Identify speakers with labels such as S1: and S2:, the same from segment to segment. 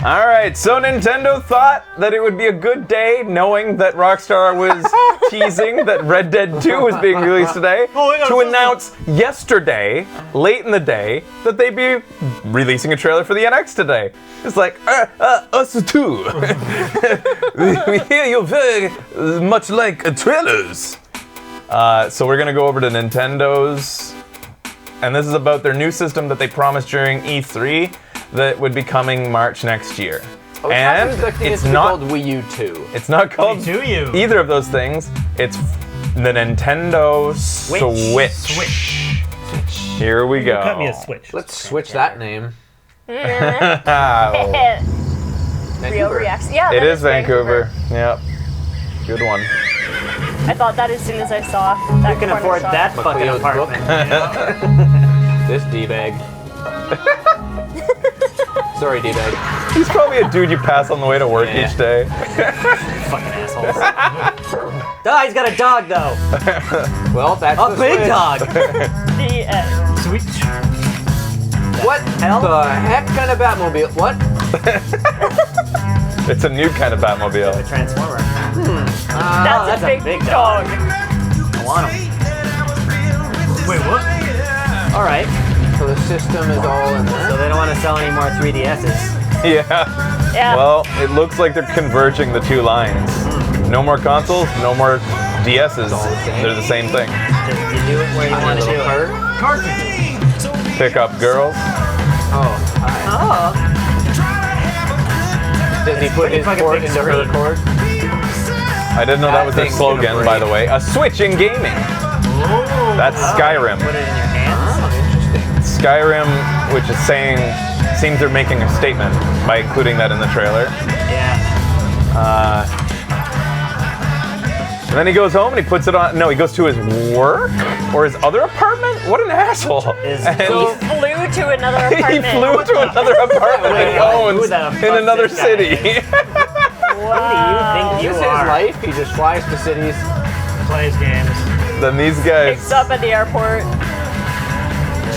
S1: All right, so Nintendo thought that it would be a good day, knowing that Rockstar was teasing that Red Dead 2 was being released today, to announce yesterday, late in the day, that they'd be releasing a trailer for the NX today. It's like, us too. We hear you very much like trailers. So we're gonna go over to Nintendo's, and this is about their new system that they promised during E3 that would be coming March next year. And it's not
S2: called Wii U 2.
S1: It's not called either of those things. It's the Nintendo Switch. Here we go.
S3: Cut me a Switch.
S2: Let's switch that name.
S4: Rio reacts. Yeah,
S1: it is Vancouver. Yep. Good one.
S4: I thought that as soon as I saw that.
S3: You can afford
S4: shot.
S3: that fucking
S2: Macleod's
S3: apartment.
S2: This D-bag. Sorry, D-bag.
S1: He's probably a dude you pass on the way to work each day.
S3: Fucking assholes. Oh, he's got a dog though.
S2: Well, that's
S3: A big dog.
S4: The end.
S3: Switch.
S2: What the heck kind of Batmobile? What?
S1: It's a new kind of
S3: A
S1: Batmobile.
S3: transformer.
S4: That's a big dog.
S3: I want him. Wait, what? All right.
S2: So the system is all in there.
S3: So they don't want to sell any more 3DSs.
S1: Yeah.
S4: Yeah.
S1: Well, it looks like they're converging the two lines. No more consoles, no more DSs. They're the same thing.
S3: Just you do it where you want to do it. Cartridges.
S1: Pick up girls.
S2: Oh.
S3: Oh.
S2: Does he put his
S3: fucking
S2: port
S3: big
S2: into her
S3: screen.
S2: cord?
S1: I didn't know that was their
S2: thing's gonna
S1: slogan, by
S2: break.
S1: the way. A Switch in gaming. That's Skyrim.
S3: Put it in your hands.
S2: Oh, interesting.
S1: Skyrim, which is saying, seems they're making a statement by including that in the trailer.
S3: Yeah.
S1: And then he goes home and he puts it on. No, he goes to his work or his other apartment. What an asshole!
S3: Is-
S1: And
S4: He flew to another
S1: he
S4: apartment.
S1: flew to another apartment
S3: Wait,
S1: he
S3: what?
S1: owns
S3: Who the
S1: in
S3: fuck
S1: another
S3: this guy
S1: city.
S3: Who do you think you
S2: This is his
S3: are?
S2: life. He just flies to cities.
S3: Plays games.
S1: Then these guys
S4: Picks up at the airport.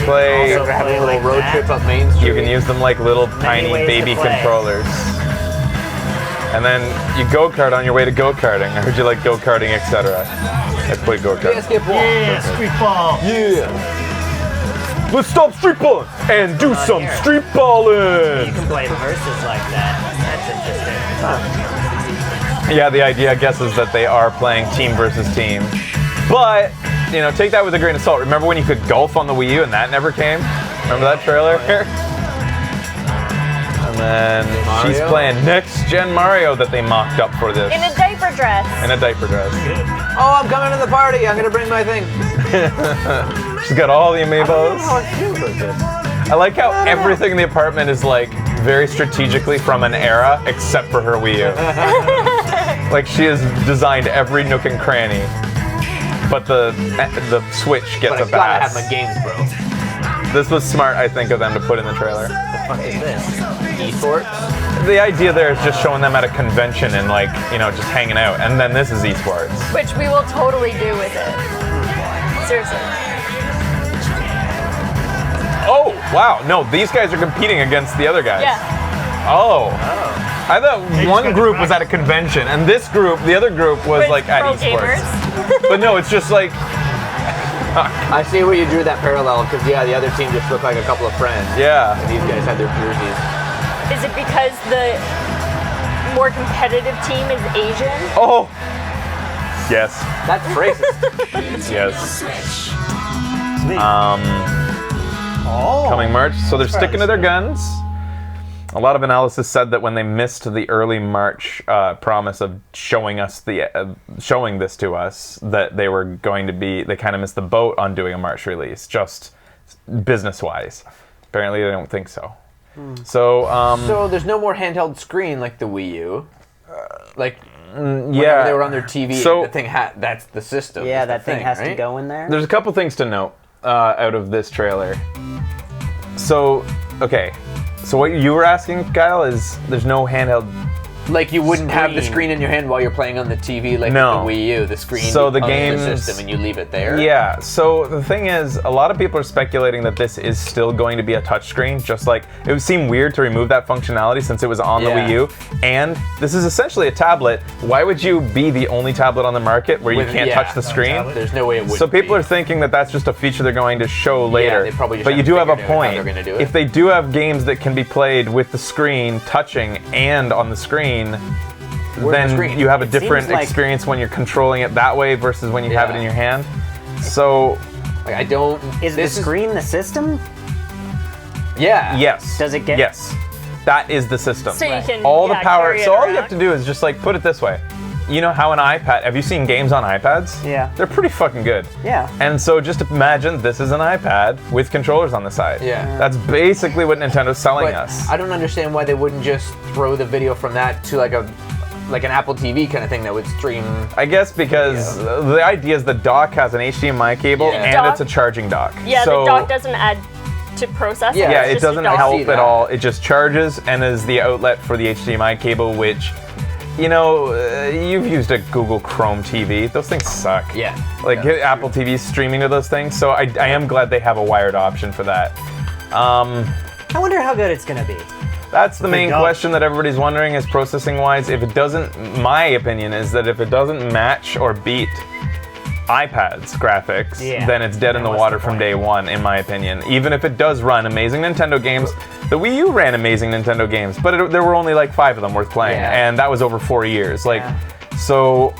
S1: play.
S3: Also
S2: We're having a
S3: play
S2: little
S3: like
S2: road
S3: that.
S2: trip up Main Street.
S1: You can use them like little tiny
S3: ways to
S1: baby
S3: play.
S1: controllers. And then you go-kart on your way to go-karting. I heard you like go-karting, etc. I play go-kart.
S2: Yeah, skip one.
S3: Yeah, street ball.
S2: Yeah.
S1: Let's stop street balling and do some
S3: here.
S1: street
S3: You
S1: balling.
S3: can play verses like that. That's interesting.
S1: Yeah, the idea, I guess, is that they are playing team versus team. But, you know, take that with a grain of salt. Remember when you could golf on the Wii U and that never came? Remember that trailer? And then she's
S2: Mario?
S1: playing next-gen Mario that they mocked up for this.
S4: In a diaper dress.
S1: In a diaper dress.
S2: Oh, I'm coming to the party. I'm gonna bring my thing.
S1: She's got all the
S2: I don't know
S1: amiibos.
S2: how it feels like this.
S1: I like how everything in the apartment is like very strategically from an era except for her Wii U. Like she has designed every nook and cranny. But the Switch gets
S2: But
S1: a
S2: I gotta have
S1: pass.
S2: my games, bro.
S1: This was smart, I think, of them to put in the trailer.
S3: What the fuck is this?
S2: Esports.
S1: The idea there is just showing them at a convention and like, you know, just hanging out. And then this is esports.
S4: Which we will totally do with it. Seriously.
S1: Oh, wow. No, these guys are competing against the other guys.
S4: Yeah.
S1: Oh. I thought one
S3: got
S1: group
S3: the
S1: was at a convention, and this group, the other group, was
S4: With
S1: like at
S4: pro
S1: esports.
S4: gamers.
S1: But no, it's just like,
S2: I see where you drew that parallel because yeah, the other team just looked like a couple of friends.
S1: yeah.
S2: And these guys had their jerseys.
S4: Is it because the more competitive team is Asian?
S1: Oh. Yes.
S2: That's racist.
S1: Yes.
S3: Sweet.
S1: Coming March. So they're sticking to their guns. A lot of analysis said that when they missed the early March promise of showing us showing this to us, that they were going to be, they kind of missed the boat on doing a March release, just business-wise. Apparently, they don't think so. So,
S2: So there's no more handheld screen like the Wii U. Like whenever
S1: yeah,
S2: they were on their TV,
S1: So-
S2: the thing that's the system.
S5: Yeah,
S2: is the
S5: that thing has to
S2: right?
S5: go in there.
S1: There's a couple things to note out of this trailer. So, okay. So what you were asking, Kyle, is there's no handheld
S2: Like you wouldn't have the
S5: Screen.
S2: screen in your hand while you're playing on the TV, like
S1: No.
S2: with the Wii U. The screen
S1: So the
S2: on
S1: games-
S2: the system, and you leave it there.
S1: Yeah, so the thing is, a lot of people are speculating that this is still going to be a touchscreen, just like it would seem weird to remove that functionality since it was on the
S2: Yeah.
S1: Wii U. And this is essentially a tablet. Why would you be the only tablet on the market where you
S2: With-
S1: can't
S2: yeah,
S1: touch the
S2: no
S1: screen?
S3: tablet.
S2: There's no way it would.
S1: So people are thinking that that's just a feature they're going to show later.
S2: they probably just
S1: but you do
S2: haven't
S1: have a
S2: figured out how
S1: point.
S2: they're gonna do it.
S1: If they do have games that can be played with the screen touching and on the screen,
S2: Where's the
S1: then
S2: screen?
S1: you have a
S5: It
S1: different
S5: seems like-
S1: experience when you're controlling it that way versus when you have it
S2: Yeah.
S1: in your hand. So
S2: Like, I don't.
S5: Is the
S2: this
S5: screen the system?
S2: Yeah.
S1: yes.
S5: Does it get-
S1: Yes. That is the system.
S4: So you can
S1: all the
S4: yeah,
S1: power.
S4: carry it
S1: So all you
S4: around.
S1: have to do is just like put it this way. You know how an iPad, have you seen games on iPads?
S5: Yeah.
S1: They're pretty fucking good.
S5: Yeah.
S1: And so just imagine this is an iPad with controllers on the side.
S2: Yeah.
S1: That's basically what Nintendo's selling
S2: But
S1: us.
S2: I don't understand why they wouldn't just throw the video from that to like an Apple TV kind of thing that would stream.
S1: I guess because the idea is the dock has an HDMI cable
S2: Yeah.
S1: and
S4: Dock-
S1: it's a charging dock.
S4: Yeah,
S1: so,
S4: the dock doesn't add to processing.
S2: Yeah,
S1: Yeah,
S4: it's
S1: it
S4: just a
S1: doesn't
S4: dock.
S1: help
S2: See
S1: at
S2: that.
S1: all. It just charges and is the outlet for the HDMI cable, which, you know, you've used a Google Chrome TV. Those things suck.
S2: Yeah.
S1: Like
S2: Yeah, that's
S1: Apple TV's streaming to those things. So I am glad they have a wired option for that.
S5: I wonder how good it's gonna be.
S1: That's the main
S3: dock.
S1: question that everybody's wondering is processing wise. If it doesn't, my opinion is that if it doesn't match or beat iPad's graphics,
S5: Yeah.
S1: then it's dead in the
S5: what's
S1: water
S5: the
S1: from
S5: point?
S1: day one, in my opinion. Even if it does run amazing Nintendo games, the Wii U ran amazing Nintendo games, but there were only like 5 of them worth playing,
S2: Yeah.
S1: and that was over 4 years. Like,
S5: Yeah.
S1: so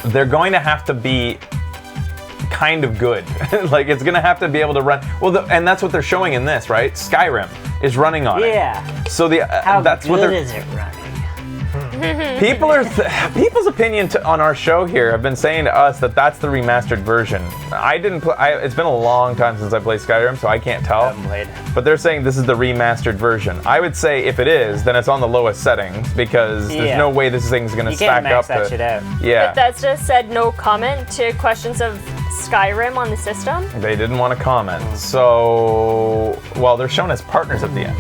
S1: they're going to have to be kind of good. Like, it's going to have to be able to run. Well, and that's what they're showing in this, right? Skyrim is running on it.
S5: Yeah.
S1: So
S5: How
S1: that's
S5: good
S1: what they're.
S5: is it running?
S1: People are people's opinion on our show here have been saying to us that that's the remastered version. I didn't play. It's been a long time since I played Skyrim, so I can't tell.
S5: Haven't played.
S1: But they're saying this is the remastered version. I would say if it is, then it's on the lowest settings because there's
S5: Yeah.
S1: no way this thing's gonna
S5: You
S1: stack
S5: can't max
S1: up
S5: that
S1: to.
S5: shit out.
S1: Yeah,
S4: Bethesda said no comment to questions of Skyrim on the system.
S1: they didn't want to comment. So, well, they're shown as partners at the end.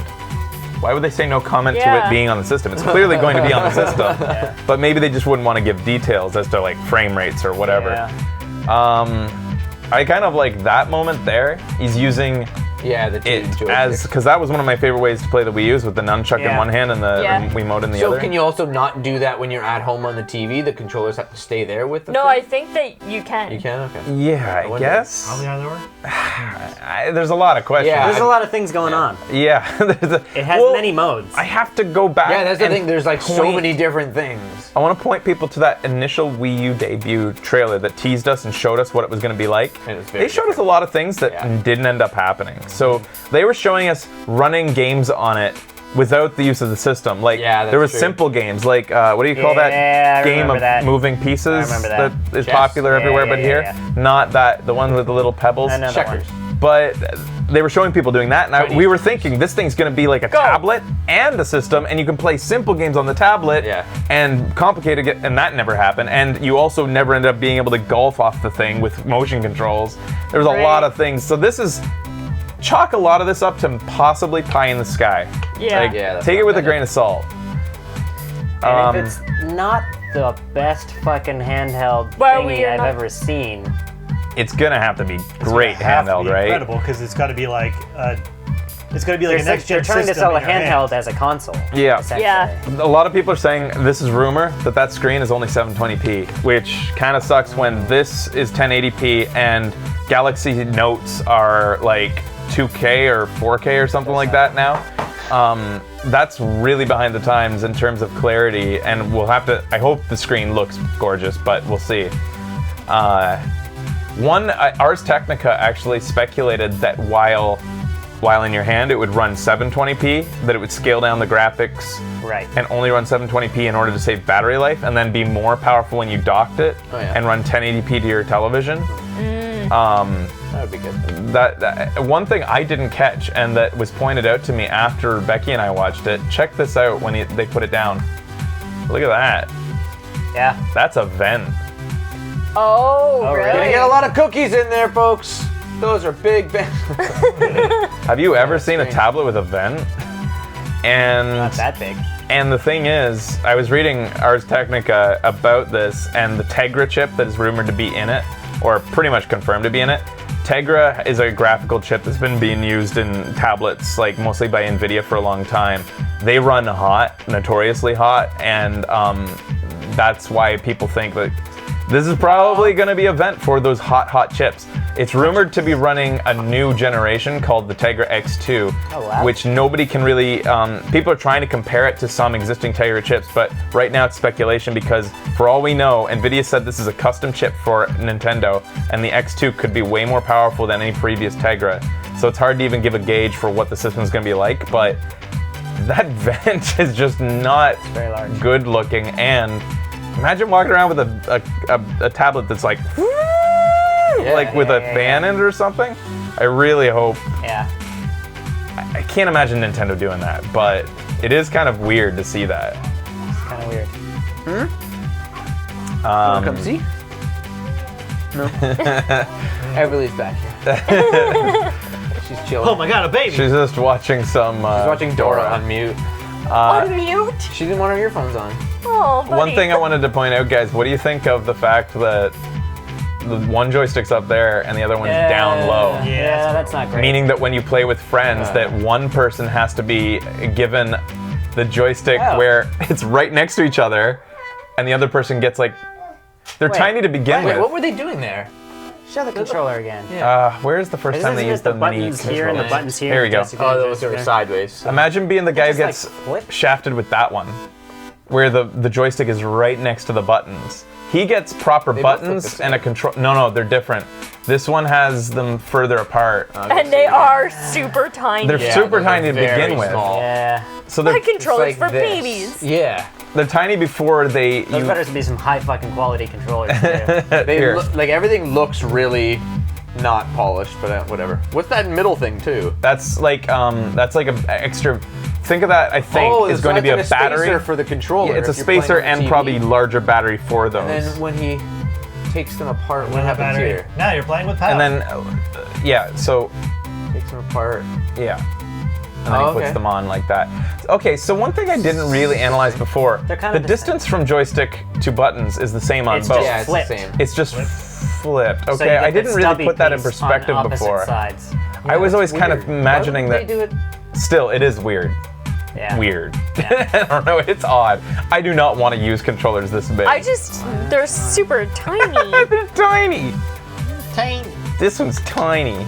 S1: Why would they say no comment to it
S4: Yeah.
S1: being on the system? It's clearly going to be on the system. But maybe they just wouldn't want to give details as to like frame rates or whatever.
S5: Yeah.
S1: I kind of like that moment there. He's using
S2: Yeah, the
S1: it
S2: two
S1: as, because that was one of my favorite ways to play the Wii U's with the nunchuck in
S5: Yeah.
S1: one hand and the
S4: Yeah.
S1: Wiimote in the
S2: So
S1: other.
S2: can you also not do that when you're at home on the TV? The controllers have to stay there with the
S4: No,
S2: thing?
S4: I think that you can.
S2: You can? Okay.
S1: Yeah, I
S2: wonder.
S1: guess.
S3: Probably either or.
S1: There's a lot of questions.
S2: Yeah.
S5: There's a lot of things going on.
S1: Yeah.
S5: It has
S1: Well,
S5: many modes.
S1: I have to go back.
S2: Yeah, that's the
S1: and
S2: thing. There's like so
S1: point-
S2: many different things.
S1: I want to point people to that initial Wii U debut trailer that teased us and showed us what it was going to be like.
S2: And it was very
S1: They showed us a lot of things that
S2: Yeah.
S1: didn't end up happening. So they were showing us running games on it without the use of the system. Like
S2: Yeah, that's
S1: there were
S2: true.
S1: simple games like what do you call
S5: Yeah,
S1: that
S5: I
S1: game
S5: remember
S1: of
S5: that.
S1: moving pieces
S5: I remember that.
S1: is
S2: Chess.
S1: popular
S5: Yeah,
S1: everywhere
S5: yeah,
S1: but
S5: yeah,
S1: here?
S5: yeah.
S1: Not that the one with the little pebbles.
S5: Another
S2: Checkers.
S1: But they were showing people doing that, and we were thinking this thing's going to be like a
S4: Go.
S1: tablet and a system, and you can play simple games on the tablet
S2: Yeah.
S1: and complicated, and that never happened. And you also never ended up being able to golf off the thing with motion controls. There was a
S4: Right.
S1: lot of things. So this is chalk a lot of this up to possibly pie in the sky.
S4: Yeah.
S1: Like,
S2: Yeah, that's
S1: take it
S2: not
S1: with a
S2: bad.
S1: grain of salt.
S5: And if it's not the best fucking handheld
S4: Well,
S5: thingy
S4: we are
S5: I've
S4: not-
S5: ever seen,
S1: It's gonna have to be great
S3: Have to
S1: handheld,
S3: be
S1: right?
S3: Incredible, because it's got to be like it's got to be like a
S5: they're
S3: next gen
S5: trying to
S3: system
S5: sell a
S3: in your hand.
S5: handheld as a console.
S1: Yeah.
S5: essentially.
S4: Yeah.
S1: A lot of people are saying this is rumor that screen is only 720p, which kind of sucks when this is 1080p and Galaxy Notes are like 2K or 4K or something like that now. That's really behind the times in terms of clarity, and we'll have to. I hope the screen looks gorgeous, but we'll see. Ars Technica actually speculated that while in your hand it would run 720p, that it would scale down the graphics
S5: Right.
S1: and only run 720p in order to save battery life, and then be more powerful when you docked it
S2: Oh, yeah.
S1: and run 1080p to your television.
S2: That would be good.
S1: That one thing I didn't catch, and that was pointed out to me after Becky and I watched it. Check this out when they put it down. Look at that.
S5: Yeah.
S1: That's a vent.
S4: Oh,
S5: Oh,
S4: really?
S5: really?
S2: Gonna get a lot of cookies in there, folks. Those are big.
S1: Have you ever seen a
S2: strange.
S1: tablet with a vent? And
S5: Not that big.
S1: And the thing is, I was reading Ars Technica about this, and the Tegra chip that is rumored to be in it, or pretty much confirmed to be in it. Tegra is a graphical chip that's been being used in tablets, like mostly by Nvidia for a long time. They run hot, notoriously hot, and that's why people think that this is probably going to be a vent for those hot chips. It's rumored to be running a new generation called the Tegra X2,
S5: wow.
S1: which nobody can really, people are trying to compare it to some existing Tegra chips, but right now it's speculation because for all we know, Nvidia said this is a custom chip for Nintendo, and the X2 could be way more powerful than any previous Tegra. So it's hard to even give a gauge for what the system's going to be like, but that vent is just not
S5: very large.
S1: good looking, and imagine walking around with a tablet that's like, with a fan in it or something. I really hope.
S5: Yeah.
S1: I can't imagine Nintendo doing that, but it is kind of weird to see that.
S5: It's kind of weird.
S2: Wanna come see? No. Everly's back here. She's chilling.
S3: Oh my god, a baby!
S1: She's just watching some.
S2: She's watching Dora on mute.
S4: Unmute?
S2: She didn't want her earphones on.
S4: Oh, buddy.
S1: One thing I wanted to point out, guys, what do you think of the fact that the one joystick's up there and the other one's down low?
S5: Yeah, that's not great.
S1: Meaning that when you play with friends, that one person has to be given the joystick where it's right next to each other, and the other person gets like, they're tiny to begin
S2: Wait,
S1: with.
S2: what were they doing there?
S5: Show the controller again.
S1: Where's the first time they used the mini
S5: buttons here and
S1: controller?
S5: the buttons here.
S1: There we go.
S5: Jessica,
S2: Those are sideways.
S1: Imagine being the guy who
S5: Just,
S1: gets
S5: like, flip?
S1: shafted with that one, where the joystick is right next to the buttons. He gets proper
S2: They both look
S1: buttons
S2: the
S1: and a control. No, they're different. This one has them further apart.
S4: And they are super tiny.
S1: They're super tiny to begin with.
S2: Small.
S5: Yeah.
S1: So
S4: My
S1: they're
S4: controller's for
S2: this.
S4: babies.
S2: Yeah.
S1: they're tiny before they.
S5: Those better to be some high fucking quality controllers too.
S2: They
S1: Here.
S2: like everything looks really not polished, but whatever. What's that middle thing too?
S1: That's like an extra. Think of that. I think is
S2: so
S1: going to be a
S2: that's
S1: battery.
S2: spacer for the controller.
S1: Yeah, it's a
S2: if you're playing
S1: spacer
S2: on the
S1: and
S2: TV.
S1: probably larger battery for those.
S2: And then when he takes them apart, what
S3: With a
S2: happens
S3: battery.
S2: here?
S3: Now you're playing with power.
S1: And then, yeah. So
S2: Takes them apart.
S1: yeah. And then he puts them on like that. Okay, so one thing I didn't really analyze before,
S5: They're kind
S1: the
S5: of the
S1: distance from joystick to buttons is the same on
S5: It's
S1: both.
S5: just
S2: Yeah, it's
S5: flipped.
S2: the same.
S1: It's just flipped.
S5: So you
S1: Okay,
S5: get
S1: I
S5: the
S1: didn't really
S5: stubby
S1: put that in
S5: piece
S1: perspective
S5: on opposite
S1: before.
S5: Sides.
S1: I was always
S2: It's
S1: kind
S2: weird.
S1: of imagining
S2: Why
S1: that.
S2: wouldn't they do it?
S1: Still, it is weird.
S5: Yeah.
S1: Weird. I don't know, it's odd. I do not want to use controllers this big.
S4: They're super tiny.
S1: They're tiny.
S5: Tiny.
S1: This one's tiny.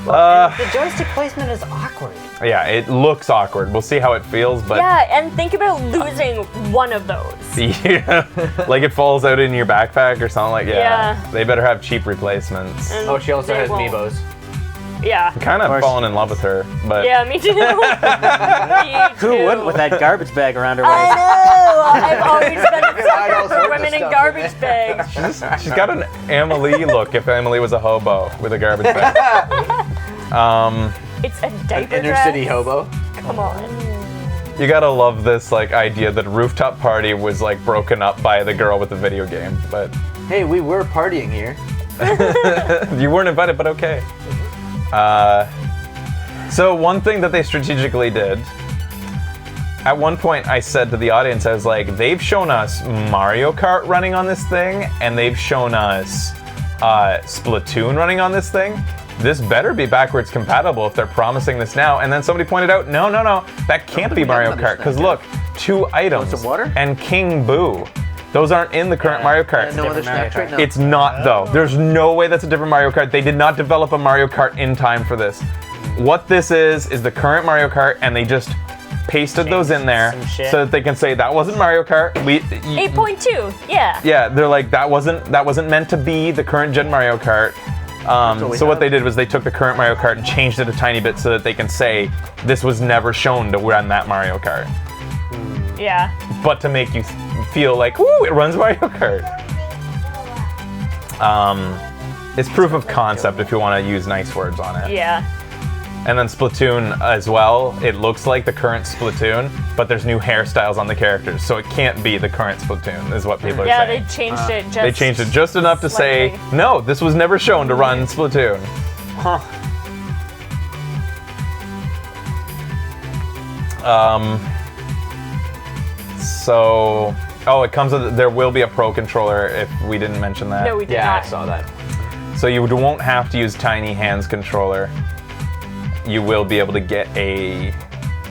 S5: The joystick placement is awkward.
S1: Yeah, it looks awkward. We'll see how it feels, but
S4: Yeah, and think about losing one of those.
S1: yeah, like it falls out in your backpack or something like
S4: Yeah.
S1: They better have cheap replacements.
S4: And
S2: Oh, she also
S4: they
S2: has
S4: won't.
S2: Meebos.
S4: Yeah.
S1: Kind of
S5: course.
S1: fallen in love with her, but
S4: Yeah, me too. Me
S5: Who
S4: too.
S5: wouldn't with that garbage bag around her
S4: I
S5: waist?
S4: know. I've always been a
S2: Hide
S4: sucker
S2: all
S4: for
S2: sorts
S4: women
S2: of
S4: in
S2: stuff
S4: garbage
S2: in
S4: bags.
S1: she's got an Emily look if Emily was a hobo with a garbage bag.
S4: It's a diaper
S2: Inner
S4: dress.
S2: city hobo.
S4: Come on.
S1: You gotta love this like idea that rooftop party was like broken up by the girl with the video game, but
S2: Hey, we were partying here.
S1: you weren't invited, but okay. So one thing that they strategically did, at one point I said to the audience, I was like, they've shown us Mario Kart running on this thing, and they've shown us Splatoon running on this thing. This better be backwards compatible if they're promising this now. And then somebody pointed out, no, that can't be Mario Kart, because look, 2 items.
S2: some water?
S1: And King Boo. Those aren't in the current Mario Kart.
S2: No other
S5: Mario
S2: snacks right
S5: Kart.
S2: now.
S1: It's not though. There's no way that's a different Mario Kart. They did not develop a Mario Kart in time for this. What this is the current Mario Kart, and they just pasted those in there
S5: some shit.
S1: so that they can say that wasn't Mario Kart.
S4: 8.2. Yeah.
S1: Yeah, they're like that wasn't meant to be the current gen Mario Kart. So what they did was they took the current Mario Kart and changed it a tiny bit so that they can say this was never shown to run that Mario Kart,
S4: Yeah.
S1: but to make you feel like, ooh, it runs Mario Kart. It's proof of concept if you want to use nice words on it.
S4: Yeah.
S1: And then Splatoon as well. It looks like the current Splatoon, but there's new hairstyles on the characters, so it can't be the current Splatoon, is what people are
S4: Yeah,
S1: saying.
S4: they changed it just
S1: They changed it just enough to say,
S4: slightly.
S1: no, this was never shown to run Splatoon. So, it comes with. There will be a Pro controller if we didn't mention that.
S4: No, we did
S2: Yeah,
S4: not.
S2: I saw that.
S1: So you won't have to use tiny hands controller. You will be able to get a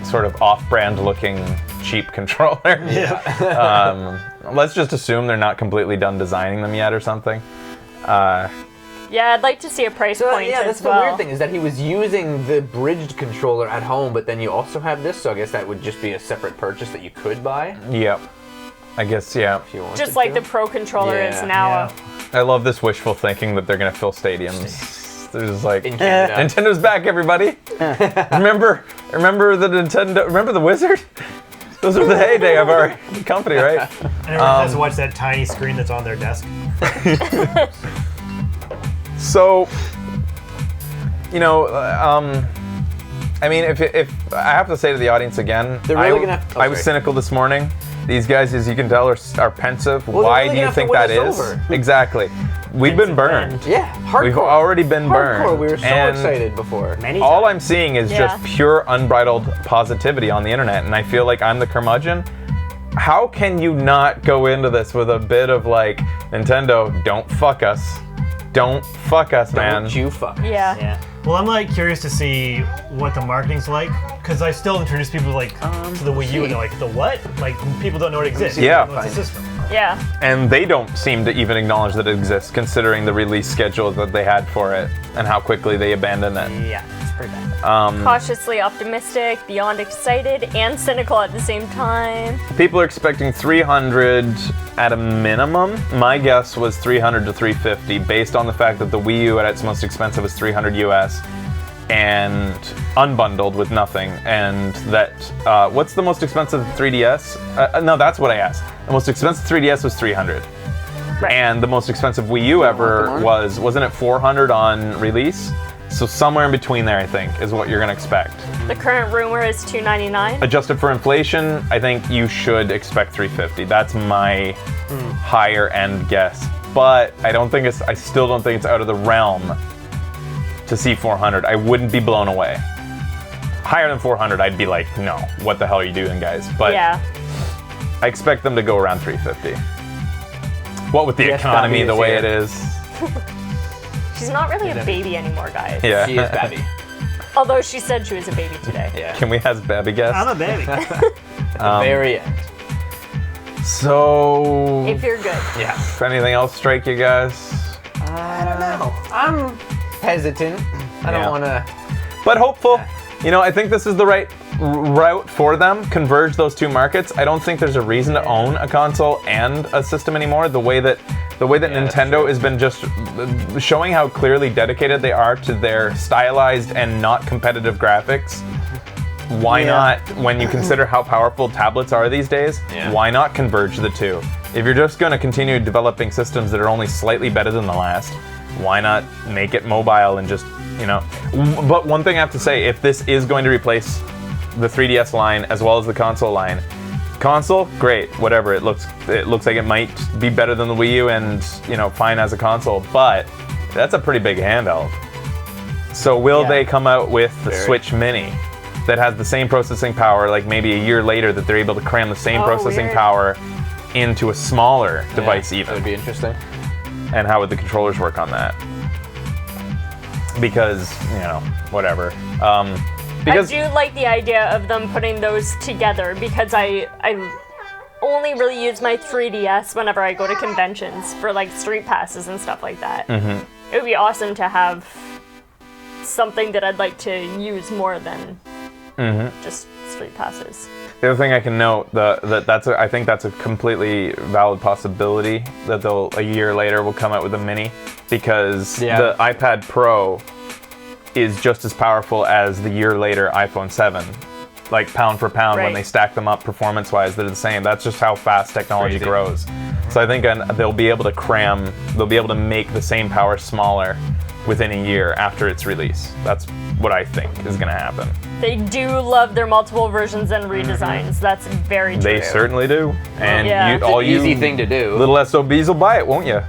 S1: sort of off-brand looking cheap controller.
S3: Yeah.
S1: Let's just assume they're not completely done designing them yet or something.
S4: Yeah, I'd like to see a price point
S2: yeah,
S4: as
S2: that's the
S4: well.
S2: weird thing is that he was using the bridged controller at home, but then you also have this, so I guess that would just be a separate purchase that you could buy
S1: Yep. I guess, yeah.
S2: if you wanted
S4: Just like
S2: to.
S4: the Pro controller is
S2: Yeah.
S4: now.
S3: Yeah.
S1: I love this wishful thinking that they're gonna fill stadiums. They're just like,
S2: In Canada.
S1: Nintendo's back, everybody. remember the Nintendo, remember the Wizard? Those are the heyday of our company, right?
S3: And everyone has to watch that tiny screen that's on their desk.
S1: So, you know, I mean, if I have to say to the audience again,
S2: They're really gonna have-
S1: I was
S2: sorry.
S1: cynical this morning. These guys, as you can tell, are pensive.
S2: Well, they're
S1: Why
S2: really
S1: do you
S2: gonna have
S1: think
S2: to win
S1: that
S2: us
S1: is?
S2: over.
S1: Exactly. We've been burned.
S2: Yeah, hardcore.
S1: We've already been burned.
S2: Hardcore. We were so
S1: And
S2: excited before.
S5: Many
S1: All
S5: times.
S1: I'm seeing is
S4: Yeah.
S1: just pure unbridled positivity on the internet, and I feel like I'm the curmudgeon. How can you not go into this with a bit of like, Nintendo, don't fuck us. Don't fuck us, man.
S2: Don't you fuck.
S4: Yeah.
S5: Yeah.
S3: Well, I'm like curious to see what the marketing's like, because I still introduce people like to the Wii U and they're like, the what? Like people don't know it exists. They
S1: Yeah.
S3: don't know it's a system.
S4: Yeah.
S1: And they don't seem to even acknowledge that it exists, considering the release schedule that they had for it and how quickly they abandoned it.
S5: Yeah, it's pretty bad.
S4: Cautiously optimistic, beyond excited, and cynical at the same time.
S1: People are expecting 300 at a minimum. My guess was 300 to 350, based on the fact that the Wii U at its most expensive was 300 US and unbundled with nothing. And that, what's the most expensive 3DS? No, that's what I asked. The most expensive 3DS was 300.
S4: Right.
S1: And the most expensive Wii U ever wasn't it 400 on release? So somewhere in between there, I think, is what you're gonna expect.
S4: The current rumor is $299.
S1: Adjusted for inflation, I think you should expect 350. That's my higher end guess. But I still don't think it's out of the realm to see 400. I wouldn't be blown away. Higher than 400, I'd be like, no, what the hell are you doing, guys? But
S4: Yeah.
S1: I expect them to go around 350. What with the
S2: Yes,
S1: economy
S2: Bobby
S1: the
S2: is
S1: way
S2: here.
S1: it is.
S4: She's not really a baby anymore, guys.
S1: Yeah.
S2: She is Babby.
S4: Although she said she was a baby today.
S2: Yeah.
S1: Can we have Babby guess?
S3: I'm a baby.
S2: At the very end.
S1: So,
S4: If you're good.
S2: Yeah.
S1: anything else strike you guys?
S2: I don't know. I'm hesitant. I
S1: Yeah.
S2: don't want to.
S1: But hopeful. You know, I think this is the right route for them. Converge those two markets. I don't think there's a reason to own a console and a system anymore. The way that
S2: that's
S1: Nintendo
S2: true.
S1: has been just showing how clearly dedicated they are to their stylized and not competitive graphics. Why not, when you consider how powerful tablets are these days,
S2: Yeah.
S1: why not converge the two? If you're just going to continue developing systems that are only slightly better than the last, why not make it mobile and just, you know? But one thing I have to say, if this is going to replace the 3DS line as well as the console line, console, great, whatever. It looks like it might be better than the Wii U and, you know, fine as a console, but that's a pretty big handheld. So will
S2: Yeah.
S1: they come out with the
S2: Very.
S1: Switch Mini that has the same processing power, like maybe a year later, that they're able to cram the same
S4: Oh,
S1: processing
S4: weird.
S1: power into a smaller device
S2: That
S1: even?
S2: would be interesting.
S1: And how would the controllers work on that? Because, you know, whatever. Because
S4: I do like the idea of them putting those together because I only really use my 3DS whenever I go to conventions for like street passes and stuff like that.
S1: Mm-hmm.
S4: It would be awesome to have something that I'd like to use more than
S1: Mm-hmm.
S4: just street passes.
S1: the other thing I can note, I think that's a completely valid possibility that they'll, a year later, will come out with a mini, because
S2: Yeah.
S1: the iPad Pro is just as powerful as the year later iPhone 7. Like pound for pound, when
S4: Right.
S1: they stack them up performance-wise, they're the same. That's just how fast technology
S2: Crazy.
S1: grows. So I think they'll be able to make the same power smaller within a year after its release. That's what I think is going to happen.
S4: They do love their multiple versions and redesigns. That's very true.
S1: They certainly do. And
S4: Yeah.
S1: all you
S2: Easy thing to do.
S1: little SOBs will buy it, won't you?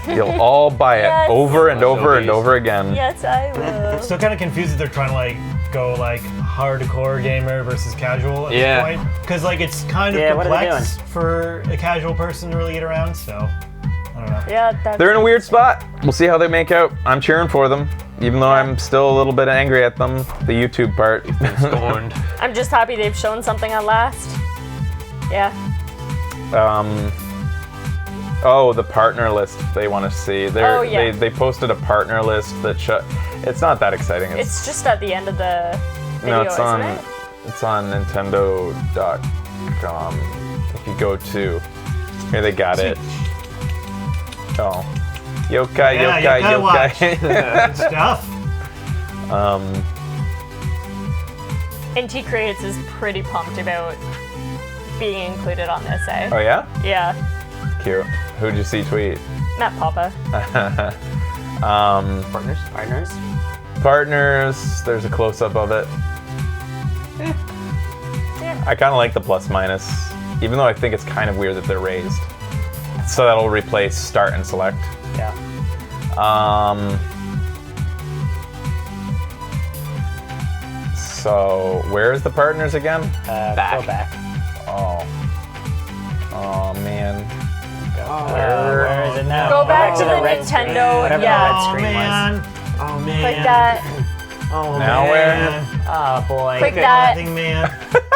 S1: You'll all buy it
S4: Yes.
S1: over and over and
S2: SOBs.
S1: over again.
S4: Yes, I will.
S3: Still kind of confused that they're trying to like go like hardcore gamer versus casual at
S2: Yeah.
S3: this point. Because like it's kind of
S5: Yeah, what are they
S3: complex for a casual person to really get around. So I don't know.
S4: Yeah, that's
S1: They're in a weird spot. We'll see how they make out. I'm cheering for them, even though I'm still a little bit angry at them. The YouTube part.
S2: Scorned.
S4: I'm just happy they've shown something at last. Yeah.
S1: Oh, the partner list they want to see.
S4: Oh, yeah.
S1: They posted a partner list that it's not that exciting.
S4: It's just at the end of the video,
S1: no, it's
S4: isn't
S1: on
S4: it?
S1: it's on Nintendo.com. If you go to here, they got it. Oh, yokai,
S3: Yeah,
S1: yokai,
S3: yokai watch.
S1: yokai.
S3: Good stuff.
S4: NT Creates is pretty pumped about being included on this, eh?
S1: Oh yeah,
S4: Yeah.
S1: cute. Who'd you see tweet?
S4: Matt Papa.
S2: Partners?
S5: Partners?
S1: Partners. There's a close up of it.
S4: Yeah.
S1: I kind of like the plus minus, even though I think it's kind of weird that they're raised. So that'll replace start and select.
S5: Yeah.
S1: So where's the partners again?
S2: Back.
S5: Go back.
S1: Oh. Oh man.
S5: Where is it now?
S4: Go back to the
S5: red screen.
S4: Nintendo,
S5: Whatever
S4: yeah.
S5: the red
S3: Oh
S5: screen was.
S3: man. Oh man.
S4: Click that.
S3: Oh
S1: Now
S3: man.
S5: Oh boy.
S4: Click that.
S3: Nothing, man.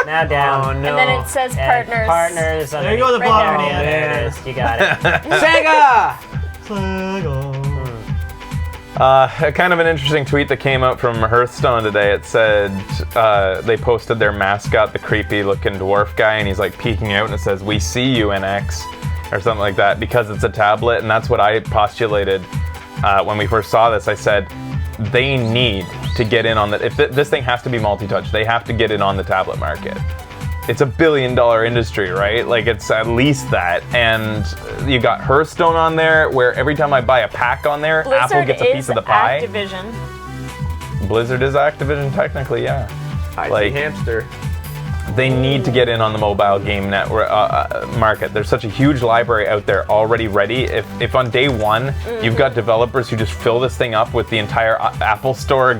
S5: Now down.
S2: Oh no.
S4: And then it says
S5: And
S4: partners.
S5: Partners.
S3: There you go, the
S5: underneath.
S3: bottom,
S5: Oh,
S3: man.
S5: there it is. You got it.
S2: Sega!
S3: Flag on.
S1: A kind of an interesting tweet that came out from Hearthstone today. It said they posted their mascot, the creepy looking dwarf guy, and he's like peeking out and it says, "We see you, NX," or something like that, because it's a tablet. And that's what I postulated when we first saw this. I said, they need to get in on that. If this thing has to be multi-touch, they have to get in on the tablet market. It's $1 billion industry, right? Like, it's at least that. And you got Hearthstone on there, where every time I buy a pack on there,
S4: Blizzard
S1: Apple gets a piece
S4: is
S1: of the pie.
S4: Activision.
S1: Blizzard is Activision, technically, yeah.
S2: I
S1: Like-
S2: see hamster.
S1: They need to get in on the mobile game network market. There's such a huge library out there already ready. If on day one you've got developers who just fill this thing up with the entire Apple Store,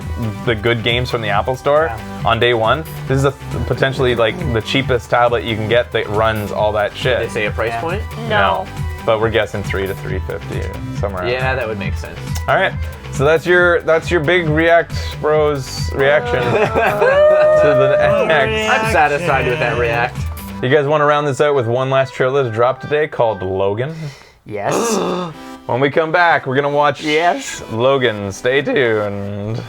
S1: the good games from the Apple Store on day one, this is potentially like the cheapest tablet you can get that runs all that shit.
S2: They say a price point?
S4: No.
S1: But we're guessing $300 to $350 somewhere.
S2: Yeah, that would make sense.
S1: All right. So that's your big React Bros reaction to the NX.
S2: I'm satisfied with that react.
S1: You guys want to round this out with one last trailer to drop today called Logan?
S5: Yes.
S1: When we come back, we're gonna watch
S5: Yes.
S1: Logan. Stay tuned.